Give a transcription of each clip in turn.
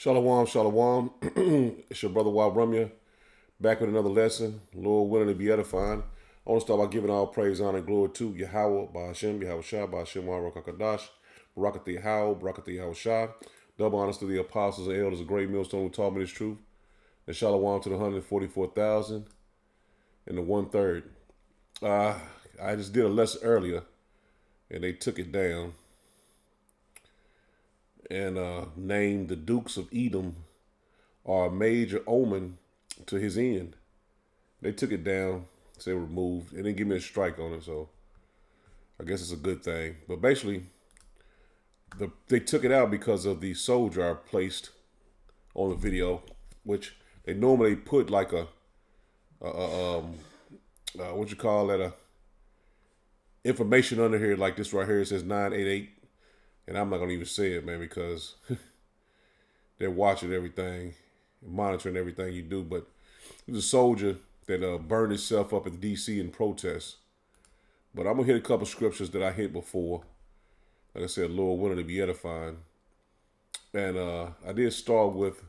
Shalom, shalom. It's your brother Wild Rumya, back with another lesson. Lord willing to be edifying. I want to start by giving all praise, honor, and glory to Yahweh, Bahashem, Yahweh Shah, Bahashem, Barakakadash, Barakat Yahweh, Barakat Yahweh Shah. Double honors to the apostles and elders of Great Millstone who taught me this truth. And shalom to the 144,000 and the 1/3. I just did a lesson earlier, and they took it down and named the Dukes of Edom are a major omen to his end. They took it down, said removed. They didn't give me a strike on it, so I guess it's a good thing. But basically, they took it out because of the soldier I placed on the video, which they normally put like what you call that, information under here like this right here. It says 988, and I'm not gonna even say it, man, because they're watching everything, monitoring everything you do. But there's a soldier that burned himself up in D.C. in protest. But I'm gonna hit a couple scriptures that I hit before. Like I said, Lord willing to be edifying. And I did start with,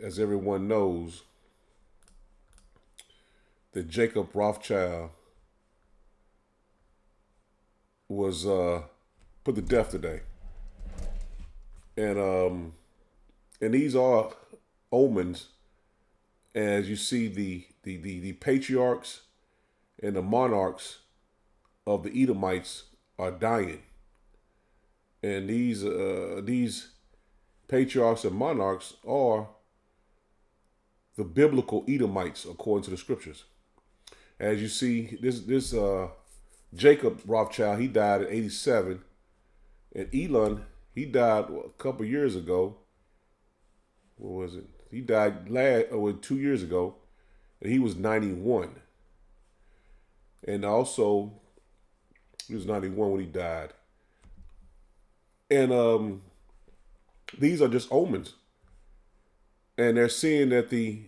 as everyone knows, that Jacob Rothschild was put to death today. And these are omens, as you see the patriarchs and the monarchs of the Edomites are dying. And these patriarchs and monarchs are the biblical Edomites according to the scriptures. As you see, this Jacob Rothschild, he died at 87, and Elon, he died a couple years ago. What was it? He died 2 years ago, and he was 91. And also, he was 91 when he died. And these are just omens, and they're seeing that the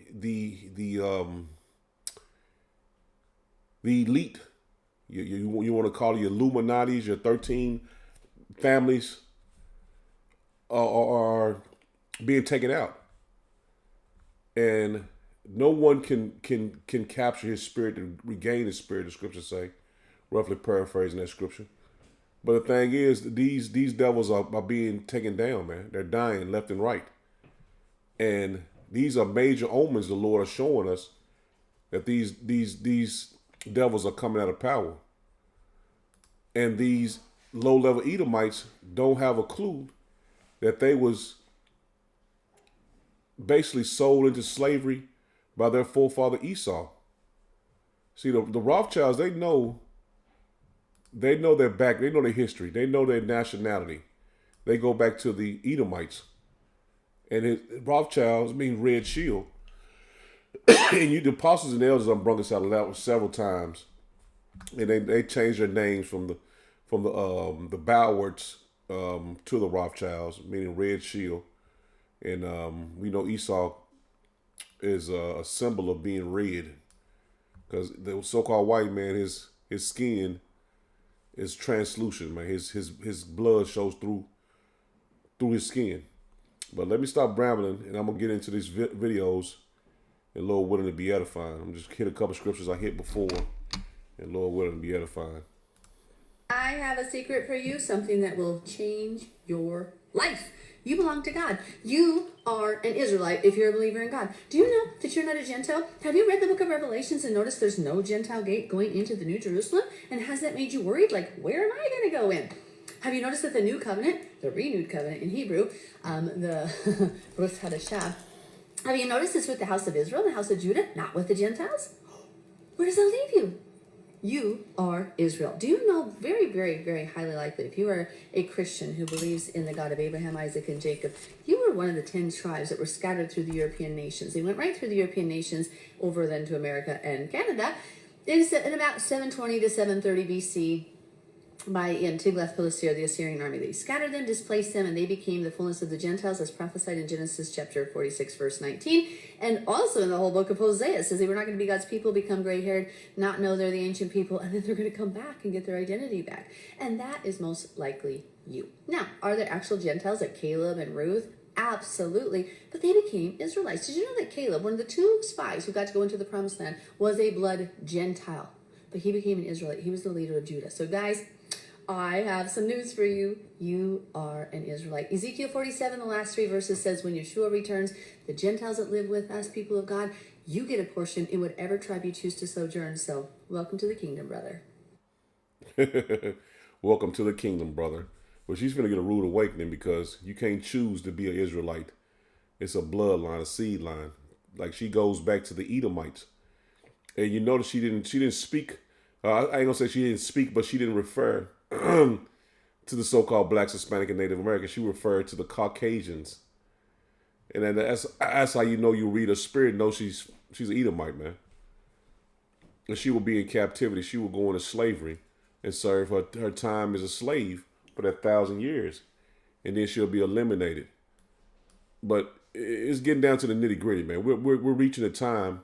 elite, you want to call it your Illuminati's, your 13 families, are being taken out, and no one can capture his spirit to regain his spirit. The scriptures say, roughly paraphrasing that scripture. But the thing is, these devils are being taken down, man. They're dying left and right, and these are major omens the Lord is showing us that these devils are coming out of power, and these low-level Edomites don't have a clue that they was basically sold into slavery by their forefather Esau. See, the Rothschilds, they know their back, they know their history, they know their nationality. They go back to the Edomites. And Rothschilds mean red shield. And the apostles and elders have brung us out of that several times. And they changed their names from the Bowards to the Rothschilds, meaning red shield. And we know Esau is a symbol of being red, because the so-called white man, his skin is translucent, man. His blood shows through his skin. But let me stop rambling, and I'm gonna get into these videos, and Lord willing to be edifying. I'm just hit a couple scriptures I hit before, and Lord willing to be edifying. I have a secret for you, something that will change your life. You belong to God. You are an Israelite if you're a believer in God. Do you know that you're not a Gentile? Have you read the book of Revelations and noticed there's no Gentile gate going into the New Jerusalem? And has that made you worried? Like, where am I going to go in? Have you noticed that the new covenant, the renewed covenant in Hebrew, the Brit Hadashah, have you noticed this with the house of Israel, the house of Judah, not with the Gentiles? Where does that leave you? You are Israel. Do you know, very, very, very highly likely, if you are a Christian who believes in the God of Abraham, Isaac, and Jacob, you were one of the 10 tribes that were scattered through the European nations. They went right through the European nations over then to America and Canada in about 720 to 730 BC. In Tiglath-Pileser, the Assyrian army. They scattered them, displaced them, and they became the fullness of the Gentiles, as prophesied in Genesis chapter 46, verse 19. And also in the whole book of Hosea, it says they were not going to be God's people, become gray-haired, not know they're the ancient people, and then they're going to come back and get their identity back. And that is most likely you. Now, are there actual Gentiles like Caleb and Ruth? Absolutely. But they became Israelites. Did you know that Caleb, one of the two spies who got to go into the promised land, was a blood Gentile? But he became an Israelite. He was the leader of Judah. So guys, I have some news for you. You are an Israelite. Ezekiel 47, the last three verses says, when Yeshua returns, the Gentiles that live with us, people of God, you get a portion in whatever tribe you choose to sojourn. So welcome to the kingdom, brother. Welcome to the kingdom, brother. Well, she's going to get a rude awakening because you can't choose to be an Israelite. It's a bloodline, a seed line. Like she goes back to the Edomites. And you notice she didn't speak. I ain't gonna say she didn't speak, but she didn't refer to the so-called blacks, Hispanic, and Native Americans. She referred to the Caucasians. And then that's how you know you read her spirit. Know she's an Edomite, man. And she will be in captivity. She will go into slavery and serve her time as a slave for that 1,000 years, and then she'll be eliminated. But it's getting down to the nitty gritty, man. We're reaching a time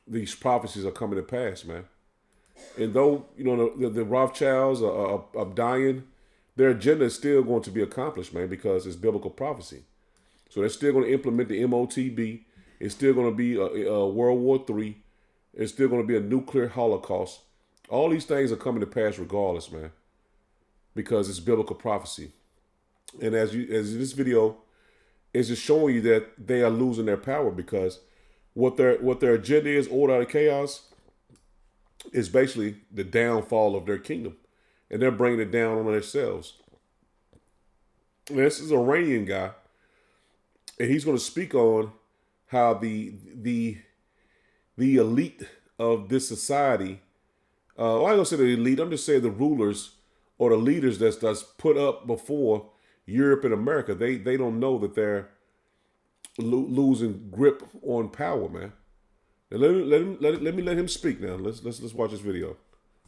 these prophecies are coming to pass, man. And though you know the Rothschilds are dying, their agenda is still going to be accomplished, man, because it's biblical prophecy. So they're still going to implement the MOTB. It's still going to be a World War III. It's still going to be a nuclear holocaust. All these things are coming to pass regardless, man, because it's biblical prophecy. And as this video is just showing you that they are losing their power because what their agenda is, order out of chaos, is basically the downfall of their kingdom, and they're bringing it down on themselves. And this is an Iranian guy, and he's going to speak on how the elite of this society, well, I ain't gonna say the elite, I'm just saying the rulers or the leaders that's put up before Europe and America, they don't know that they're losing grip on power, man. And let me let him speak now. Let's watch this video.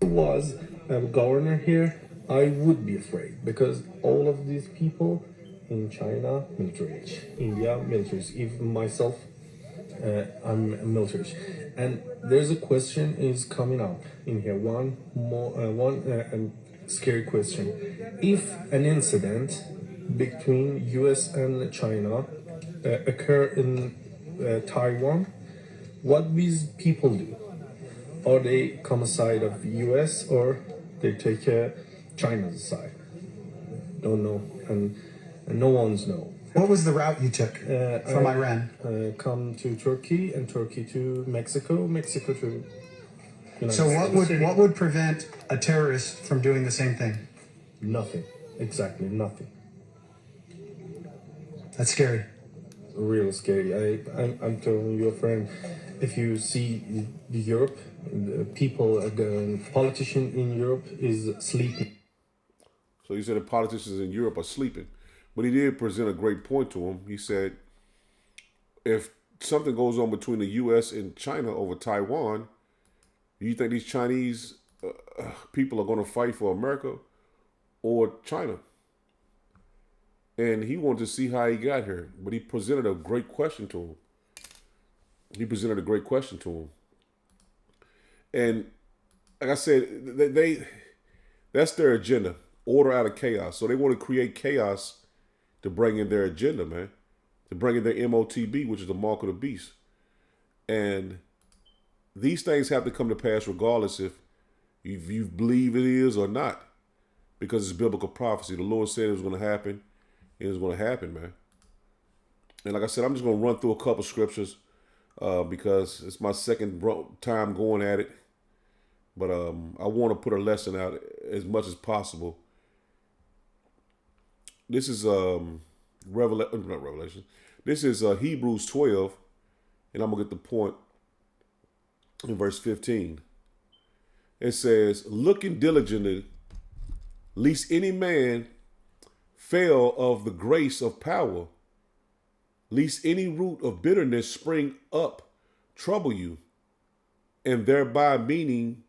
Was a governor here, I would be afraid because all of these people in China, military age, India, military age, even myself, I'm military age. And there's a question is coming up in here. One scary question: if an incident between U.S. and China occur in Taiwan, what these people do? Or they come aside of U.S. or they take China's side. Don't know, and no one's know. What was the route you took from Iran? Come to Turkey and Turkey to Mexico, Mexico to United So States. what would prevent a terrorist from doing the same thing? Nothing. Exactly nothing. That's scary. Real scary. I'm telling you, friend. If you see Europe, the people, the politician in Europe is sleeping. So he said the politicians in Europe are sleeping. But he did present a great point to him. He said, if something goes on between the U.S. and China over Taiwan, do you think these Chinese people are going to fight for America or China? And he wanted to see how he got here. But he presented a great question to him. And like I said, that's their agenda. Order out of chaos. So they want to create chaos to bring in their agenda, man. To bring in their MOTB, which is the mark of the beast. And these things have to come to pass regardless if you believe it is or not. Because it's biblical prophecy. The Lord said it was going to happen. It was going to happen, man. And like I said, I'm just going to run through a couple scriptures because it's my second time going at it. But I want to put a lesson out as much as possible. This is not Revelation. This is Hebrews 12, and I'm going to get the point in verse 15. It says, looking diligently, lest any man fail of the grace of power, lest any root of bitterness spring up, trouble you, and thereby meaning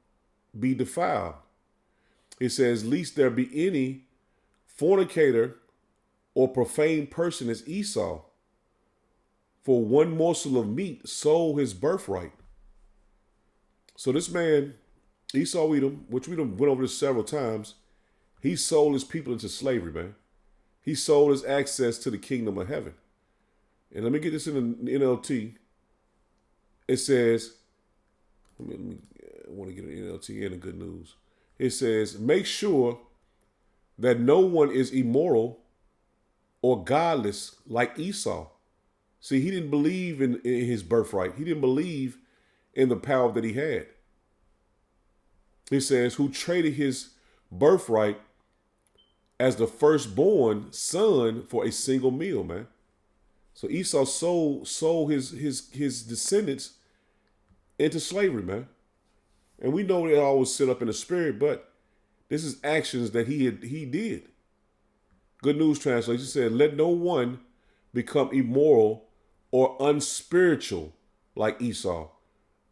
be defiled. It says, lest there be any fornicator or profane person as Esau, for one morsel of meat sold his birthright. So this man, Esau Edom, which we done went over this several times, he sold his people into slavery, man. He sold his access to the kingdom of heaven. And let me get this in the NLT. It says, I want to get an NLT and the good news. It says, make sure that no one is immoral or godless like Esau. See, he didn't believe in his birthright. He didn't believe in the power that he had. He says, who traded his birthright as the firstborn son for a single meal, man. So Esau sold his descendants into slavery, man. And we know they always sit up in the spirit, but this is actions that he did. Good News Translation said, let no one become immoral or unspiritual like Esau.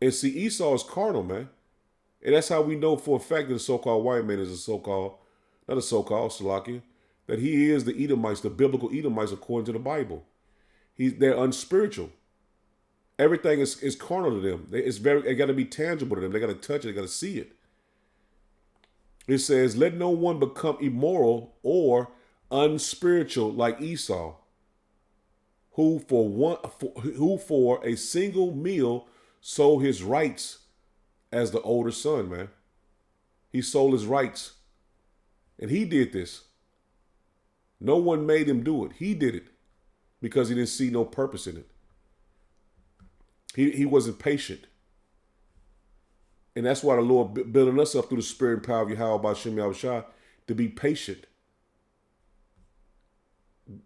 And see, Esau is carnal, man. And that's how we know for a fact that the so-called white man is Salakia, that he is the Edomites, the biblical Edomites according to the Bible. They're unspiritual. Everything is carnal to them. It got to be tangible to them. They got to touch it. They got to see it. It says, let no one become immoral or unspiritual like Esau, who for a single meal sold his rights as the older son, man. He sold his rights. And he did this. No one made him do it. He did it because he didn't see no purpose in it. He wasn't patient. And that's why the Lord building us up through the spirit and power of Yahweh B'Shem Yahushua to be patient.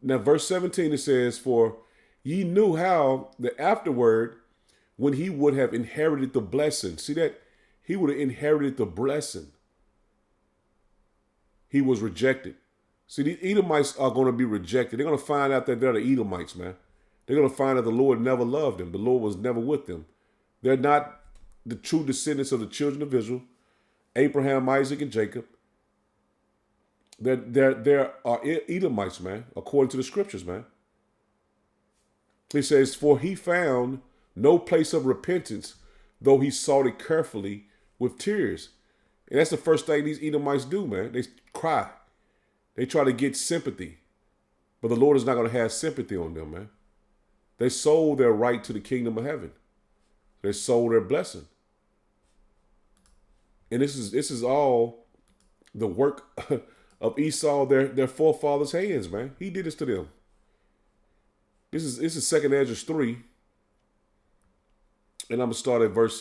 Now, verse 17, it says, for ye knew how that afterward, when he would have inherited the blessing. See that? He would have inherited the blessing. He was rejected. See, the Edomites are going to be rejected. They're going to find out that they're the Edomites, man. They're going to find out the Lord never loved them. The Lord was never with them. They're not the true descendants of the children of Israel, Abraham, Isaac, and Jacob. There are Edomites, man, according to the scriptures, man. He says, for he found no place of repentance, though he sought it carefully with tears. And that's the first thing these Edomites do, man. They cry. They try to get sympathy. But the Lord is not going to have sympathy on them, man. They sold their right to the kingdom of heaven. They sold their blessing. And this is all the work of Esau, their forefathers' hands, man. He did this to them. This is 2nd Ezra 3. And I'm going to start at verse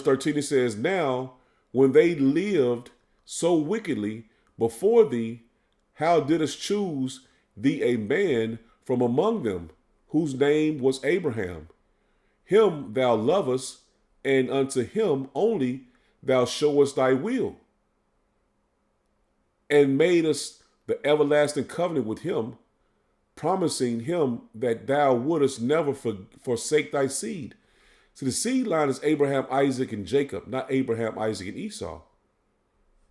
13. It says, now, when they lived so wickedly before thee, how didst choose thee a man from among them, whose name was Abraham? Him thou lovest, and unto him only thou showest thy will, and made us the everlasting covenant with him, promising him that thou wouldest never forsake thy seed. So the seed line is Abraham, Isaac, and Jacob, not Abraham, Isaac, and Esau.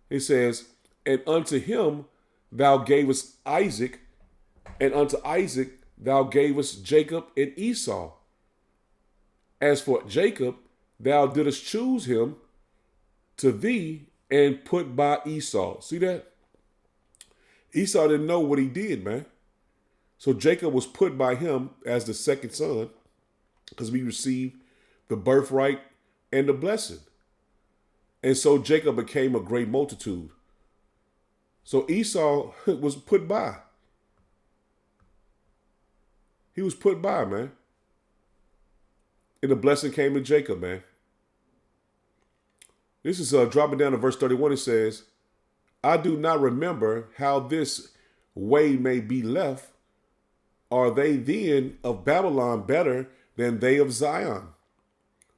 It says, and unto him thou gavest Isaac, and unto Isaac thou gavest Jacob and Esau. As for Jacob, thou didst choose him to thee and put by Esau. See that? Esau didn't know what he did, man. So Jacob was put by him as the second son because we received the birthright and the blessing. And so Jacob became a great multitude. So Esau was put by. He was put by, man. And the blessing came to Jacob, man. This is dropping down to verse 31. It says, I do not remember how this way may be left. Are they then of Babylon better than they of Zion?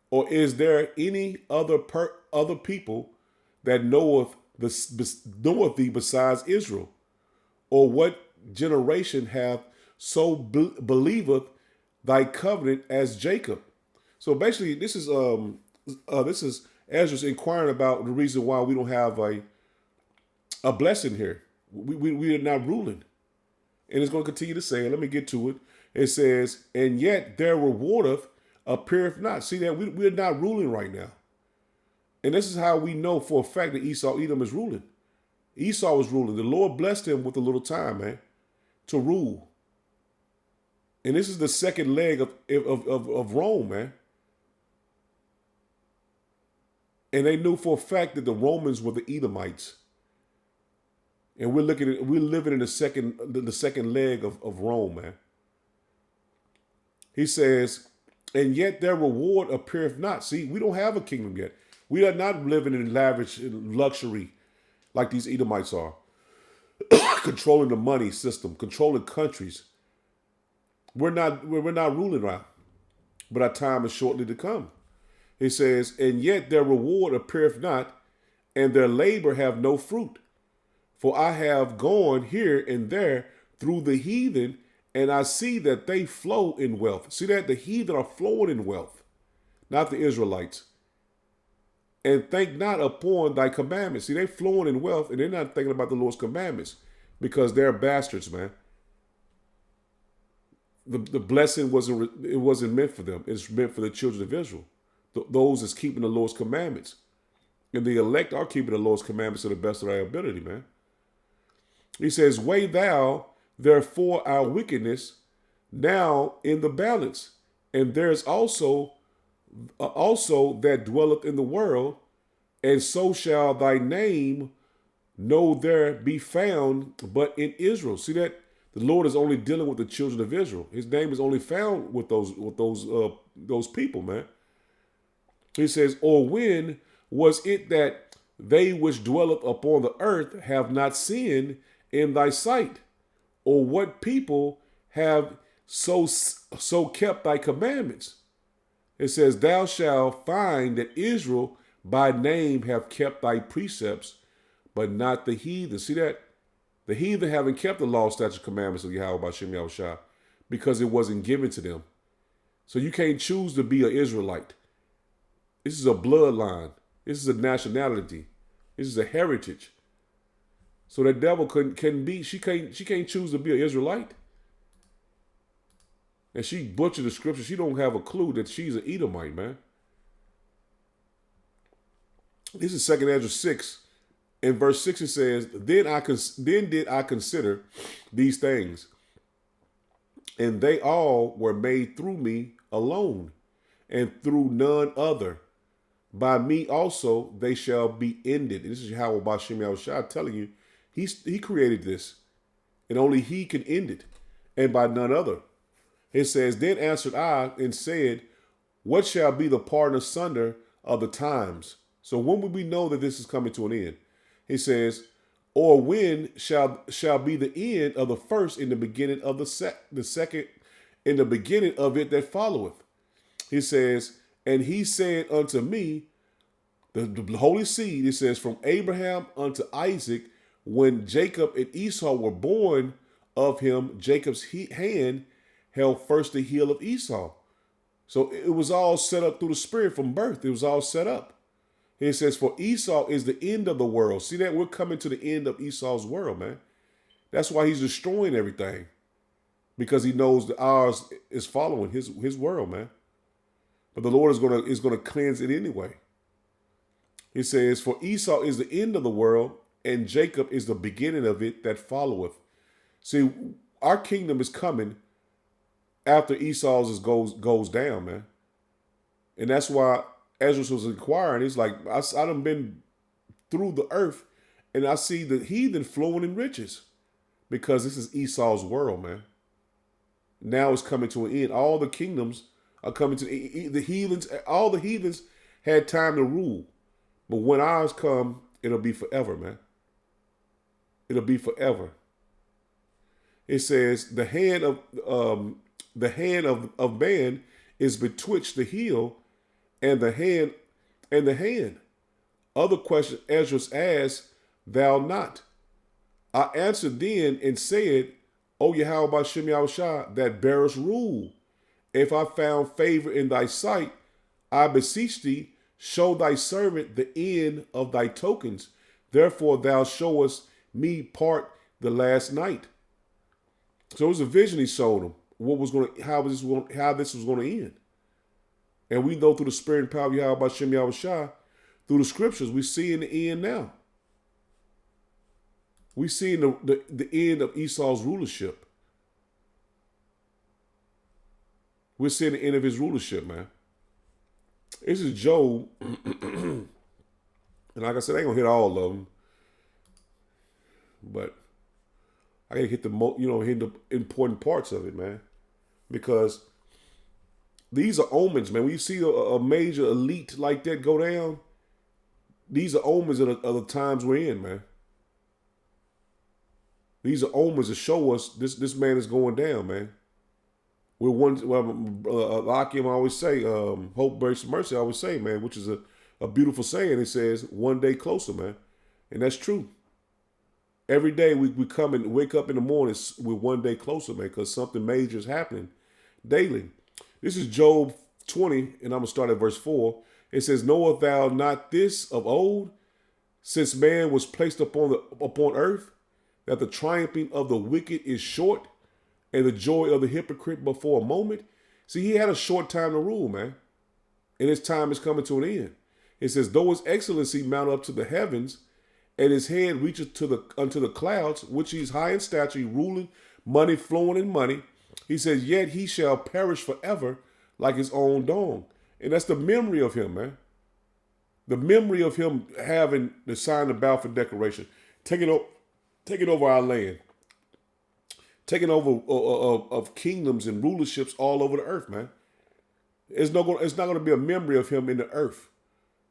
Or is there any other people that knoweth thee besides Israel? Or what generation hath so believeth thy covenant as Jacob? So basically, this is Ezra's inquiring about the reason why we don't have a blessing here. We are not ruling. And it's going to continue to say, let me get to it. It says, and yet their rewardeth appeareth not. See that? We're not ruling right now. And this is how we know for a fact that Edom is ruling. Esau was ruling. The Lord blessed him with a little time, man, to rule. And this is the second leg of Rome, man. And they knew for a fact that the Romans were the Edomites. And we're living in the second leg of Rome, man. He says, and yet their reward appeareth not. See, we don't have a kingdom yet. We are not living in lavish luxury like these Edomites are. Controlling the money system, controlling countries. We're not ruling around, but our time is shortly to come. He says, and yet their reward appeareth not, and their labor have no fruit. For I have gone here and there through the heathen, and I see that they flow in wealth. See that? The heathen are flowing in wealth, not the Israelites. And think not upon thy commandments. See, they're flowing in wealth, and they're not thinking about the Lord's commandments because they're bastards, man. The blessing wasn't meant for them. It's meant for the children of Israel, those that's keeping the Lord's commandments. And the elect are keeping the Lord's commandments to the best of their ability, man. He says, weigh thou therefore our wickedness now in the balance, and there's also that dwelleth in the world, and so shall thy name no there be found but in Israel. See that? The Lord is only dealing with the children of Israel. His name is only found with those people, man. He says, or when was it that they which dwelleth upon the earth have not sinned in thy sight? Or what people have so kept thy commandments? It says, thou shalt find that Israel by name have kept thy precepts, but not the heathen. See that? The heathen haven't kept the law, statutes, commandments of Yahweh B'Shem Yahushua because it wasn't given to them. So you can't choose to be an Israelite. This is a bloodline. This is a nationality. This is a heritage. So the devil she can't choose to be an Israelite. And she butchered the scripture. She don't have a clue that she's an Edomite, man. This is 2 Ezra 6. In verse 6 it says, then did I consider these things, and they all were made through me alone, and through none other. By me also they shall be ended. And this is Yahweh B'Shem Yahushua telling you, he created this, and only he can end it, and by none other. It says, then answered I and said, what shall be the pardon asunder of the times? So when will we know that this is coming to an end? He says, or when shall be the end of the first in the beginning of the second in the beginning of it that followeth? He says, and he said unto me, the holy seed, it says, from Abraham unto Isaac, when Jacob and Esau were born of him, Jacob's hand held first the heel of Esau. So it was all set up through the Spirit from birth. It was all set up. It says, for Esau is the end of the world. See that? We're coming to the end of Esau's world, man. That's why he's destroying everything. Because he knows that ours is following his world, man. But the Lord is gonna cleanse it anyway. He says, for Esau is the end of the world, and Jacob is the beginning of it that followeth. See, our kingdom is coming after Esau's goes down, man. And that's why Ezra was inquiring. He's like, I done been through the earth, and I see the heathen flowing in riches, because this is Esau's world, man. Now it's coming to an end. All the kingdoms are coming to the heathens. All the heathens had time to rule, but when ours come, it'll be forever, man. It'll be forever. It says the hand of man is betwixt the heel and the hand. Other question Ezra asked, thou not? I answered then and said, O Yahweh B'Shem Yahushua, that bearest rule, if I found favor in thy sight, I beseech thee, show thy servant the end of thy tokens. Therefore thou showest me part the last night. So it was a vision he showed him. How this was going to end. And we know through the Spirit and power of Yahweh B'Shem Yahushua, through the scriptures, we see in the end now. We see in the end of Esau's rulership. We're seeing the end of his rulership, man. This is Job, and like I said, I ain't gonna hit all of them, but I gotta hit hit the important parts of it, man, because these are omens, man. When you see a major elite like that go down, these are omens of the times we're in, man. These are omens to show us this man is going down, man. We're one. Well, Akim always say, "Hope, grace, and mercy." I always say, man, which is a beautiful saying. It says, "One day closer, man," and that's true. Every day we come and wake up in the morning, we're one day closer, man, because something major is happening daily. This is Job 20, and I'm gonna start at verse 4. It says, "Knowest thou not this of old, since man was placed upon earth, that the triumphing of the wicked is short, and the joy of the hypocrite but for a moment?" See, he had a short time to rule, man, and his time is coming to an end. It says, "Though his excellency mount up to the heavens, and his head reacheth unto the clouds, which he is high in stature, ruling, money flowing in money. He says, yet he shall perish forever like his own dong." And that's the memory of him, man. The memory of him having the sign of Balfour Declaration, taking over our land, taking over of kingdoms and rulerships all over the earth, man. It's not going to be a memory of him in the earth.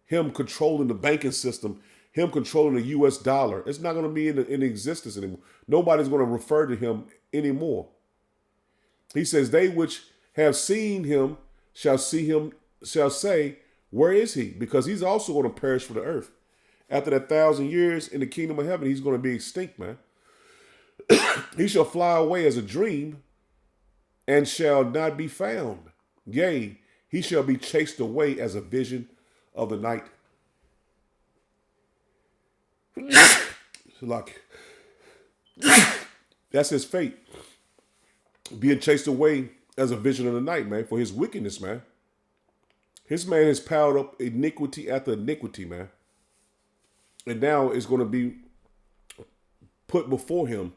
Him controlling the banking system, him controlling the U.S. dollar. It's not going to be in existence anymore. Nobody's going to refer to him anymore. He says, "They which have seen him shall say, where is he?" Because he's also going to perish for the earth. After that 1,000 years in the kingdom of heaven, he's going to be extinct, man. "He shall fly away as a dream and shall not be found. Yea, he shall be chased away as a vision of the night." Like, that's his fate. Being chased away as a vision of the night, man, for his wickedness, man. His man has piled up iniquity after iniquity, man. And now it's going to be put before him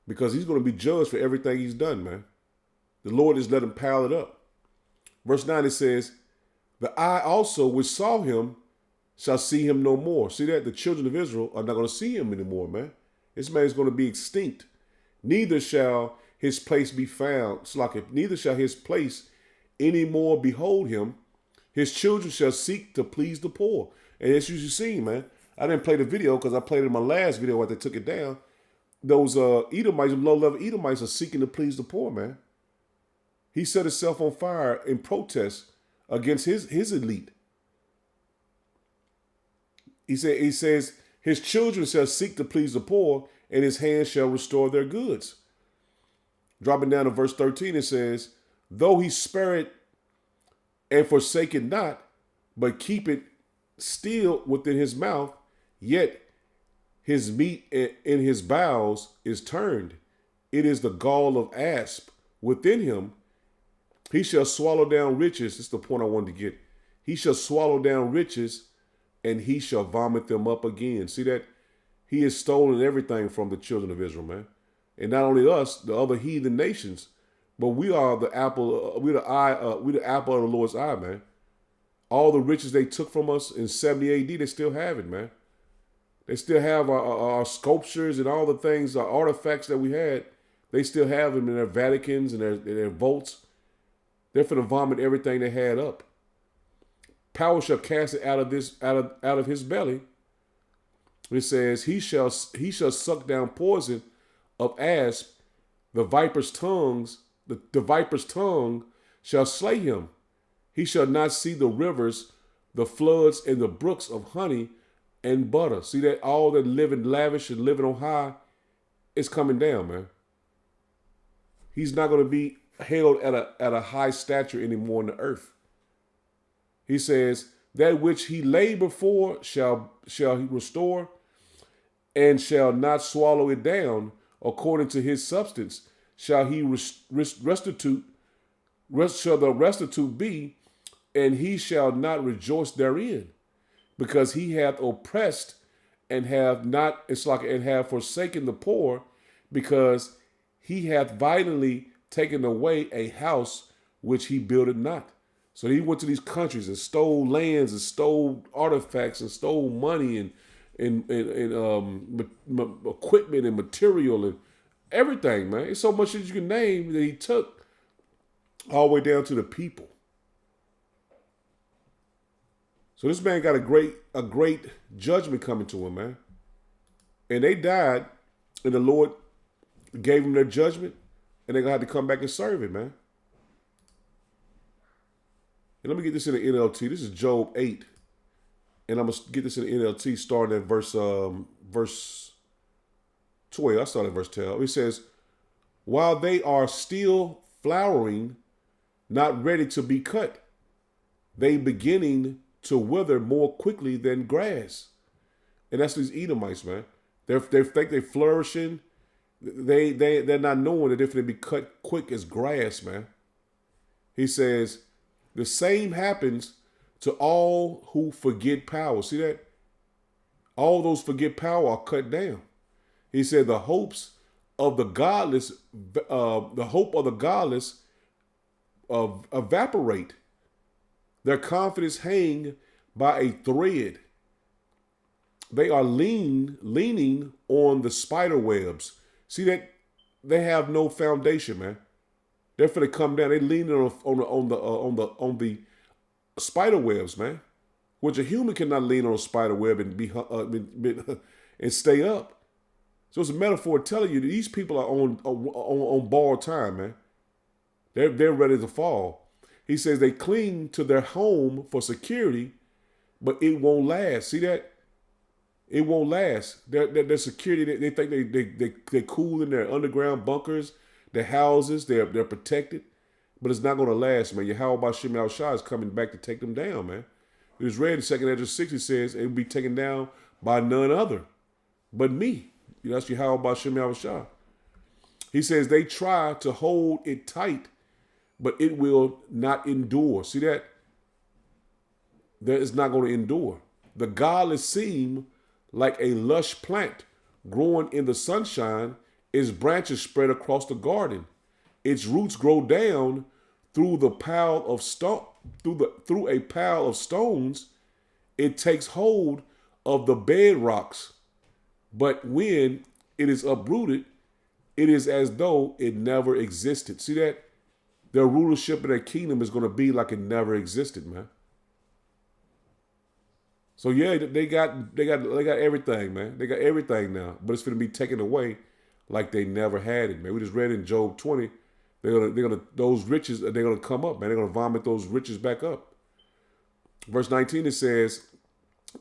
because he's going to be judged for everything he's done, man. The Lord has let him pile it up. Verse 9, it says, "The eye also which saw him shall see him no more." See that? The children of Israel are not going to see him anymore, man. This man is going to be extinct. "Neither shall his place be found." It's like, neither shall his place any more behold him. "His children shall seek to please the poor." And as you see, man, I didn't play the video because I played it in my last video after they took it down. Those Edomites, low-level Edomites, are seeking to please the poor, man. He set himself on fire in protest against his elite. He says, "His children shall seek to please the poor, and his hands shall restore their goods." Dropping down to verse 13, it says, "Though he spare it and forsake it not, but keep it still within his mouth, yet his meat in his bowels is turned. It is the gall of asp within him. He shall swallow down riches." This is the point I wanted to get. "He shall swallow down riches, and he shall vomit them up again." See that? He has stolen everything from the children of Israel, man. And not only us, the other heathen nations, but we are the apple. We're the apple of the Lord's eye, man. All the riches they took from us in 70 AD, they still have it, man. They still have our sculptures and all the things, our artifacts that we had. They still have them in their Vaticans and their vaults. They're finna vomit everything they had up. "Power shall cast it out of his belly." It says, he shall suck down poison of asp, the viper's tongue shall slay him. He shall not see the rivers, the floods, and the brooks of honey and butter. See that? All that living lavish and living on high is coming down, man. He's not going to be held at a high stature anymore in the earth. He says, "That which he laid before shall he restore, and shall not swallow it down. According to his substance shall he restitute be, and he shall not rejoice therein, because he hath oppressed and have forsaken the poor, because he hath violently taken away a house which he builded not. So he went to these countries and stole lands and stole artifacts and stole money and equipment and material and everything, man. It's so much that you can name that he took all the way down to the people. So this man got a great judgment coming to him, man. And they died, and the Lord gave them their judgment, and they're going to have to come back and serve it, man. And let me get this in the NLT. This is Job 8. And I'm going to get this in the NLT starting at verse 12. I started at verse 12. It says, while they are still flowering, not ready to be cut, they beginning to wither more quickly than grass. And that's these Edomites, man. They think they're flourishing. They're not knowing that if they be cut quick as grass, man. He says, the same happens to all who forget power. See that? All those forget power are cut down. He said the hopes of the godless, evaporate. Their confidence hang by a thread. They are leaning on the spider webs. See that? They have no foundation, man. They're finna come down. They leaning on the spider webs, man. Which a human cannot lean on a spider web and and stay up. So it's a metaphor telling you that these people are on borrowed time, man. They're ready to fall. He says they cling to their home for security, but it won't last. See that? It won't last. Their security, they think they're cool in their underground bunkers, their houses, they're protected, but it's not going to last, man. Yahweh Bashim Al-Shah is coming back to take them down, man. It was read in 2 Ezra 6, it says it will be taken down by none other but me. That's Yahweh Bashim Al-Shah. He says they try to hold it tight, but it will not endure. See that? That is not going to endure. The godless seem like a lush plant growing in the sunshine. Its branches spread across the garden. Its roots grow down through a pile of stones. It takes hold of the bedrocks, but when it is uprooted, it is as though it never existed. See that? Their rulership and their kingdom is going to be like it never existed, man. So yeah, they got everything, man. They got everything now, but it's going to be taken away like they never had it, man. We just read in Job 20, those riches, they're gonna come up, man. They're gonna vomit those riches back up. Verse 19, it says,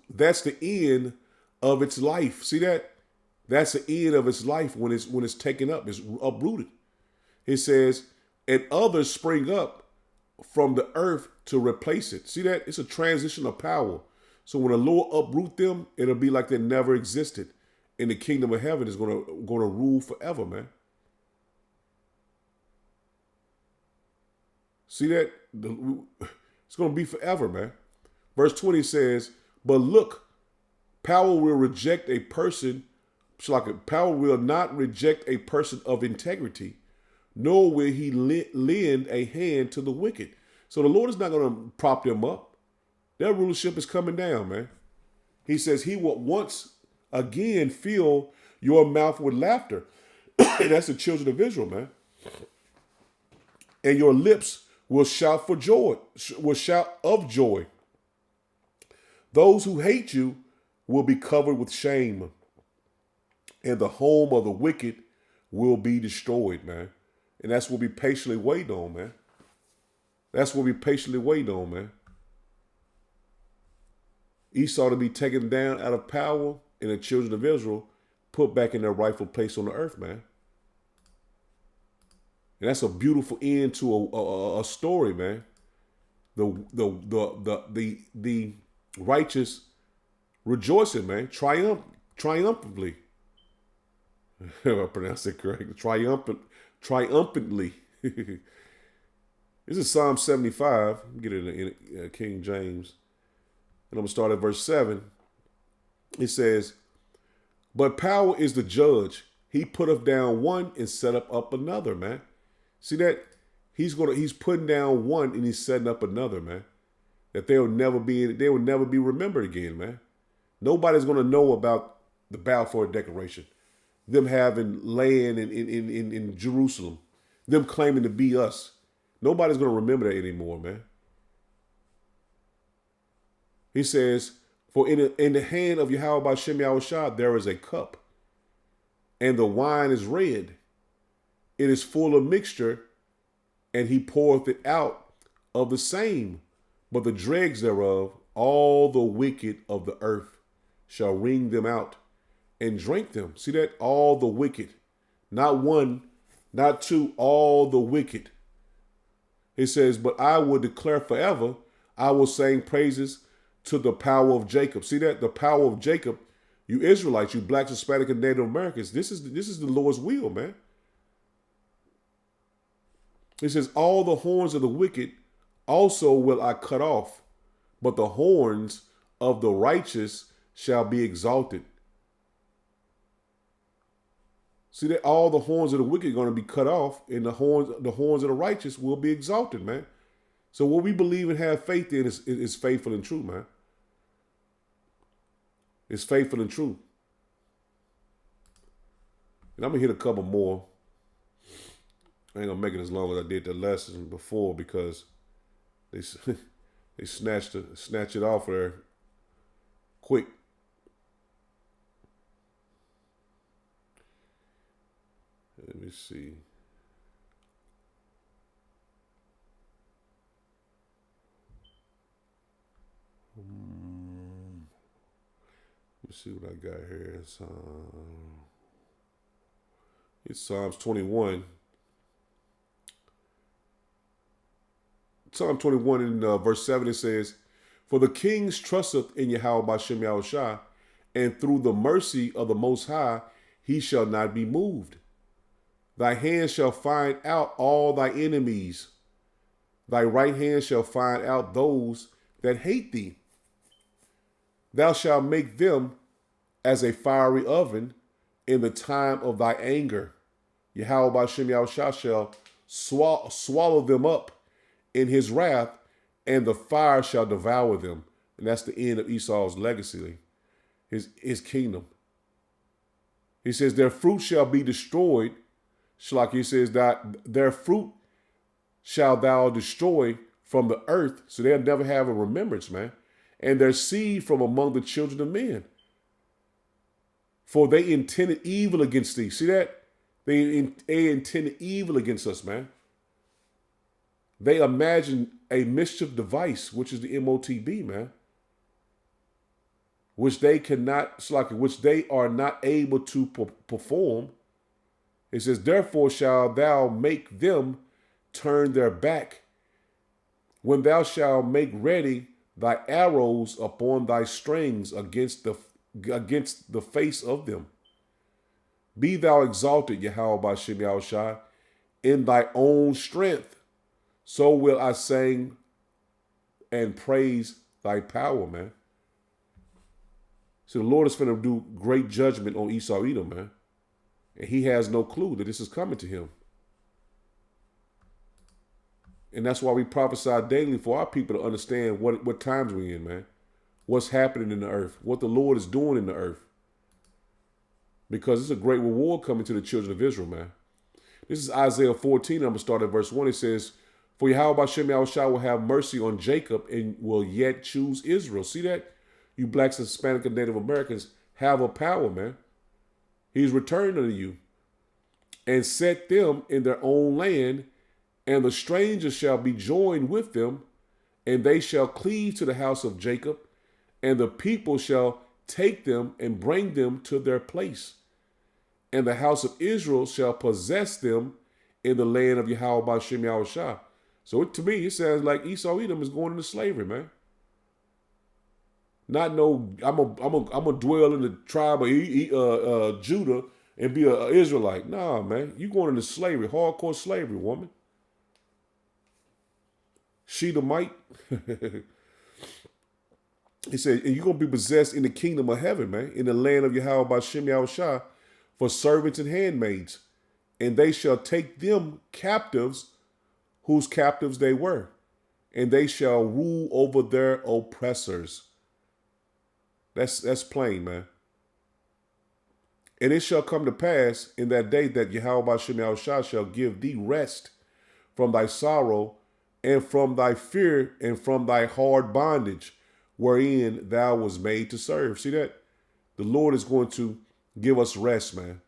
that's the end of its life. See that? That's the end of its life when it's taken up, it's uprooted. It says, and others spring up from the earth to replace it. See that? It's a transition of power. So when the Lord uproot them, it'll be like they never existed. And the kingdom of heaven is gonna rule forever, man. See that? It's gonna be forever, man. Verse 20 says, but look, power will reject a person, power will not reject a person of integrity, nor will he lend a hand to the wicked. So the Lord is not going to prop them up. Their rulership is coming down, man. He says he will once again fill your mouth with laughter. And that's the children of Israel, man. And your lips will shout for joy, will shout of joy. Those who hate you will be covered with shame, and the home of the wicked will be destroyed, man. And that's what we patiently wait on, man. That's what we patiently wait on, man. Esau to be taken down out of power, and the children of Israel put back in their rightful place on the earth, man. And that's a beautiful end to a story, man. The righteous rejoicing, man, triumphantly. If I pronounce it correctly, triumphantly. This is Psalm 75. Get it in King James. And I'm going to start at verse 7. It says, but power is the judge. He putteth down one and set up another, man. See that? He's putting down one and he's setting up another, man. That they will never be remembered again, man. Nobody's gonna know about the Balfour Declaration, them having land in Jerusalem, them claiming to be us. Nobody's gonna remember that anymore, man. He says, "For in the hand of Yahweh Bashem Yahushua there is a cup, and the wine is red. It is full of mixture, and he poureth it out of the same. But the dregs thereof, all the wicked of the earth shall wring them out and drink them." See that? All the wicked. Not one, not two, all the wicked. It says, "But I will declare forever, I will sing praises to the power of Jacob." See that? The power of Jacob. You Israelites, you blacks, Hispanic, and Native Americans, this is the Lord's will, man. It says, "All the horns of the wicked also will I cut off, but the horns of the righteous shall be exalted." See that? All the horns of the wicked are going to be cut off, and the horns of the righteous will be exalted, man. So what we believe and have faith in is faithful and true, man. It's faithful and true. And I'm going to hit a couple more. I ain't going to make it as long as I did the lesson before because they snatch it off there quick. Let me see. Let me see what I got here. It's Psalms 21. Psalm 21 in verse 7, it says, "For the kings trusteth in Yahweh Bashem Yahushua, and through the mercy of the Most High he shall not be moved. Thy hand shall find out all thy enemies. Thy right hand shall find out those that hate thee. Thou shalt make them as a fiery oven in the time of thy anger. Yahweh Bashem Yahushua shall swallow them up in his wrath, and the fire shall devour them." And that's the end of Esau's legacy, his kingdom. He says, "Their fruit shall be destroyed." Like he says, that their fruit shall thou destroy from the earth. So they'll never have a remembrance, man. "And their seed from among the children of men. For they intended evil against thee." See that? They intended evil against us, man. They imagined a mischief device, which is the MOTB, man. Which they are not able to perform. It says, "Therefore shalt thou make them turn their back, when thou shalt make ready thy arrows upon thy strings against the face of them. Be thou exalted, Yahweh Bashem Yahushua, in thy own strength. So will I sing and praise thy power," man. So the Lord is going to do great judgment on Esau Edom, man. And he has no clue that this is coming to him. And that's why we prophesy daily for our people to understand what times we're in, man. What's happening in the earth. What the Lord is doing in the earth. Because it's a great reward coming to the children of Israel, man. This is Isaiah 14. I'm going to start at verse 1. It says, "For Yahweh Bashem Yahushua will have mercy on Jacob and will yet choose Israel." See that? You blacks, Hispanic, and Native Americans have a power, man. He's returned unto you, and set them in their own land, and the strangers shall be joined with them, and they shall cleave to the house of Jacob, and the people shall take them and bring them to their place, and the house of Israel shall possess them in the land of Yahweh Bashem Yahushua. So to me, it sounds like Esau Edom is going into slavery, man. Not no, I'm a dwell in the tribe of Judah and be an Israelite. Nah, man, you going into slavery, hardcore slavery, woman. Shedamite. He said, "And you're going to be possessed in the kingdom of heaven, man, in the land of Yahweh Bashem Yahushua, for servants and handmaids. And they shall take them captives whose captives they were, and they shall rule over their oppressors. That's plain, man. And it shall come to pass in that day that Yahweh Shem Yahushua shall give thee rest from thy sorrow and from thy fear and from thy hard bondage wherein thou was made to serve. See that? The Lord is going to give us rest, man.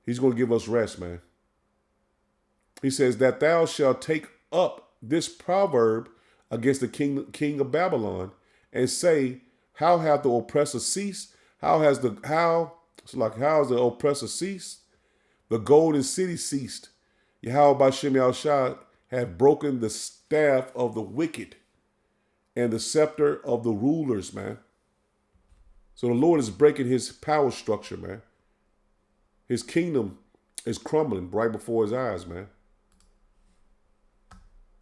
He's going to give us rest, man. He says that thou shalt take up this proverb against the king of Babylon and say, how hath the oppressor ceased? How has the oppressor ceased? The golden city ceased. Yahweh by Shem Yahushua have broken the staff of the wicked and the scepter of the rulers, man. So the Lord is breaking his power structure, man. His kingdom is crumbling right before his eyes, man.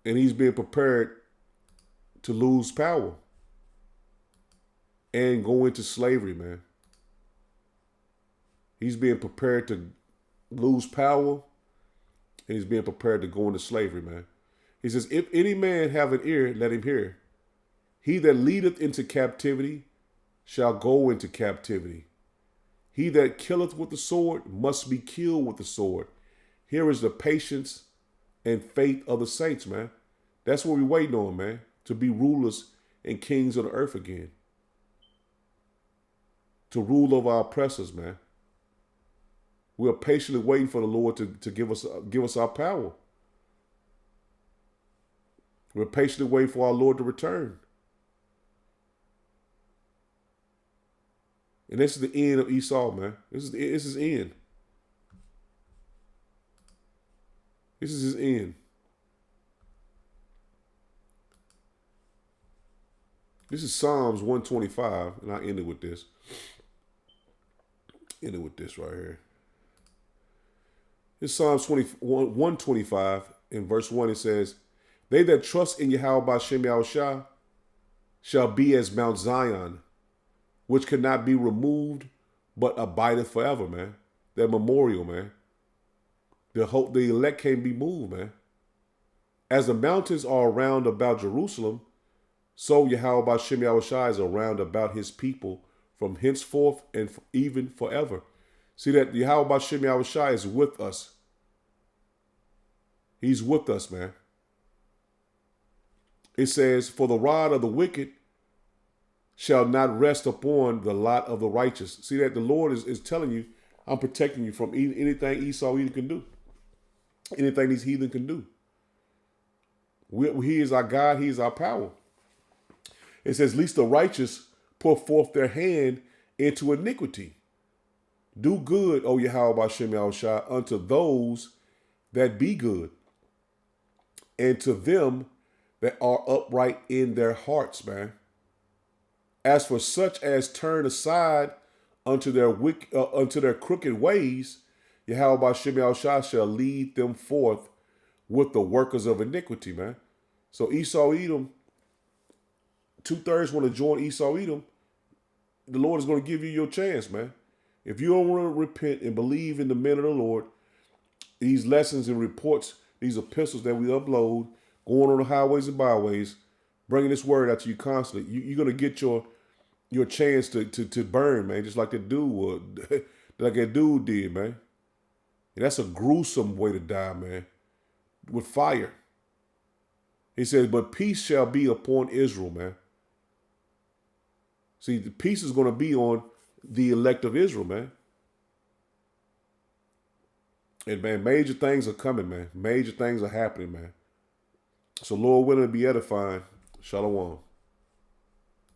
And he's being prepared to lose power and go into slavery, man. He's being prepared to lose power, and he's being prepared to go into slavery, man. He says, if any man have an ear, let him hear. He that leadeth into captivity shall go into captivity. He that killeth with the sword must be killed with the sword. Here is the patience and faith of the saints, man. That's what we're waiting on, man, to be rulers and kings of the earth again. To rule over our oppressors, man. We are patiently waiting for the Lord to give us our power. We're patiently waiting for our Lord to return. And this is the end of Esau, man. This is his end. This is his end. This is Psalms 125, and I ended with this. Ended with this right here. It's Psalms 125, in verse 1, it says, they that trust in Yahweh by Shem Yahushua shall be as Mount Zion, which cannot be removed, but abideth forever, man. That memorial, man. The elect can't be moved, man. As the mountains are around about Jerusalem, so Yahweh by Shem Yahushua is around about his people from henceforth and even forever. See that Yahweh by Shem Yahushua is with us. He's with us, man. It says, for the rod of the wicked shall not rest upon the lot of the righteous. See that the Lord is telling you, I'm protecting you from anything Esau Edom can do. Anything these heathen can do. He is our God. He is our power. It says, lest the righteous put forth their hand into iniquity. Do good, O Yahweh Bashem Yahushua, unto those that be good, and to them that are upright in their hearts, man. As for such as turn aside unto their crooked ways, Yahweh Bashem Yahushua shall lead them forth with the workers of iniquity, man. So Esau Edom, 2/3 want to join Esau Edom. The Lord is going to give you your chance, man. If you don't want to repent and believe in the men of the Lord, these lessons and reports, these epistles that we upload, going on the highways and byways, bringing this word out to you constantly, you're going to get your chance to burn, man, just like that dude would, like that dude did, man. And that's a gruesome way to die, man, with fire. He says, but peace shall be upon Israel, man. See, the peace is going to be on the elect of Israel, man. And, man, major things are coming, man. Major things are happening, man. So, Lord willing to be edifying. Shalom.